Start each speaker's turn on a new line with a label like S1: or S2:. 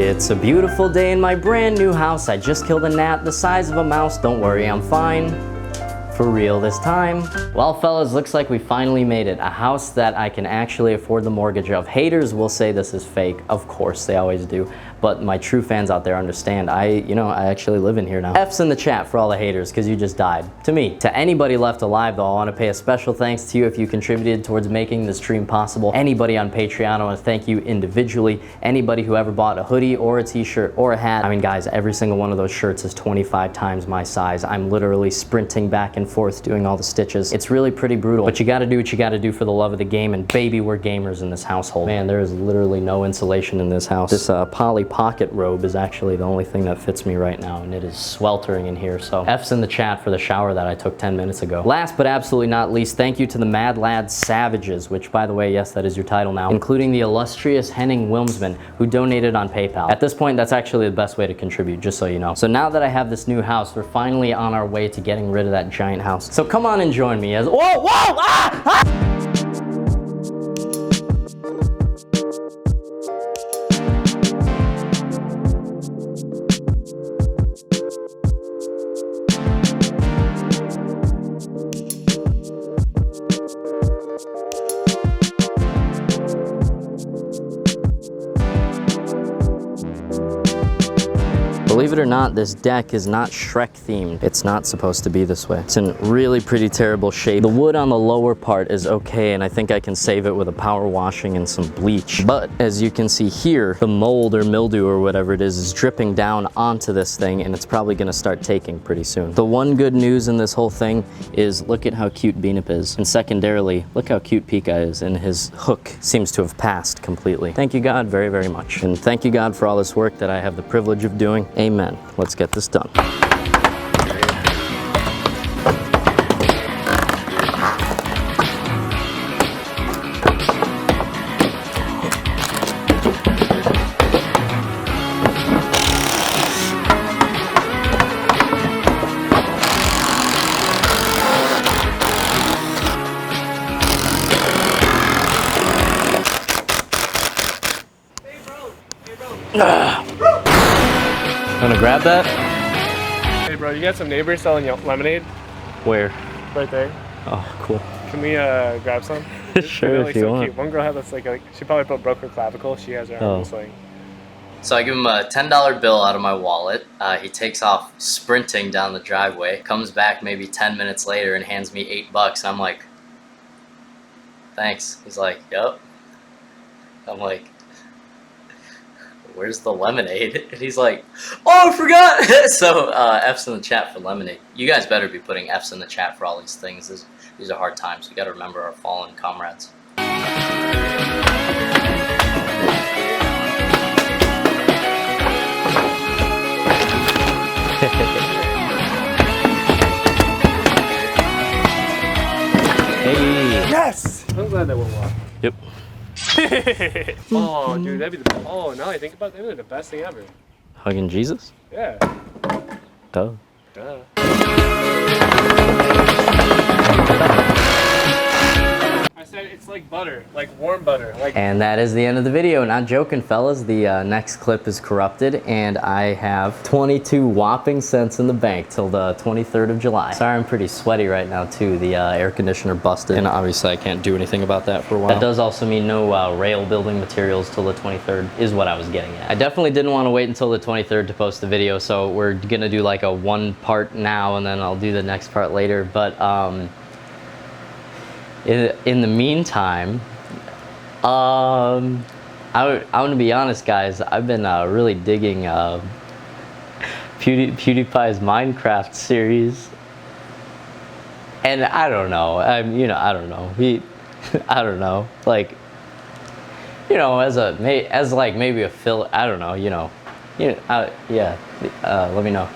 S1: It's a beautiful day in my brand new house. I just killed a gnat the size of a mouse. Don't worry, I'm fine. For real this time. Well, fellas, looks like we finally made it. A house that I can actually afford the mortgage of. Haters will say this is fake. Of course, they always do. But my true fans out there understand. I actually live in here now. F's in the chat for all the haters, because you just died. To me. To anybody left alive, though, I want to pay a special thanks to you if you contributed towards making this stream possible. Anybody on Patreon, I want to thank you individually. Anybody who ever bought a hoodie or a t-shirt or a hat. I mean, guys, every single one of those shirts is 25 times my size. I'm literally sprinting back and forth doing all the stitches. It's really pretty brutal, but you gotta do what you gotta do for the love of the game, and baby, we're gamers in this household. Man, there is literally no insulation in this house. This poly pocket robe is actually the only thing that fits me right now, and it is sweltering in here, so F's in the chat for the shower that I took 10 minutes ago. Last but absolutely not least, thank you to the Mad Lads Savages, which, by the way, yes, that is your title now, including the illustrious ᵗᵒᵈᵃ, who donated on PayPal. At this point, that's actually the best way to contribute, just so you know. So now that I have this new house, we're finally on our way to getting rid of that giant house. So come on and join me as— whoa, whoa, ah, ah! Believe it or not, this deck is not Shrek themed. It's not supposed to be this way. It's in really pretty terrible shape. The wood on the lower part is okay, and I think I can save it with a power washing and some bleach. But as you can see here, the mold or mildew or whatever it is dripping down onto this thing, and it's probably gonna start taking pretty soon. The one good news in this whole thing is look at how cute Beanup is. And secondarily, look how cute Pika is, and his hook seems to have passed completely. Thank you, God, very, very much. And thank you, God, for all this work that I have the privilege of doing. Amen. Let's get this done. Wanna grab that?
S2: Hey bro, you got some neighbors selling lemonade?
S1: Where?
S2: Right there.
S1: Oh, cool.
S2: Can we grab some?
S1: Sure, if you want.
S2: Cute. One girl had this like she probably broke her clavicle. She has her arm swing.
S1: So I give him a $10 bill out of my wallet. He takes off sprinting down the driveway, comes back maybe 10 minutes later and hands me $8. I'm like, thanks. He's like, yup. I'm like, where's the lemonade? And he's like, oh, I forgot. So F's in the chat for lemonade. You guys better be putting F's in the chat for all these things. These are hard times. We got to remember our fallen comrades.
S2: Hey. Yes! I'm glad that went well.
S1: Yep.
S2: Oh, dude, that'd be the— oh, now I think about it, that'd be the best thing ever.
S1: Hugging Jesus?
S2: Yeah.
S1: Duh.
S2: Duh. I said it's like butter, like warm butter. And
S1: that is the end of the video. Not joking, fellas. The next clip is corrupted, and I have 22 whopping cents in the bank till the 23rd of July. Sorry, I'm pretty sweaty right now, too. The air conditioner busted, and obviously I can't do anything about that for a while. That does also mean no rail building materials till the 23rd, is what I was getting at. I definitely didn't want to wait until the 23rd to post the video, so we're gonna do like a one part now, and then I'll do the next part later. But in the meantime, I'm gonna be honest, guys. I've been really digging PewDiePie's Minecraft series, and I don't know. I don't know. I don't know. Like, as like maybe a fill. I don't know. Yeah. Let me know.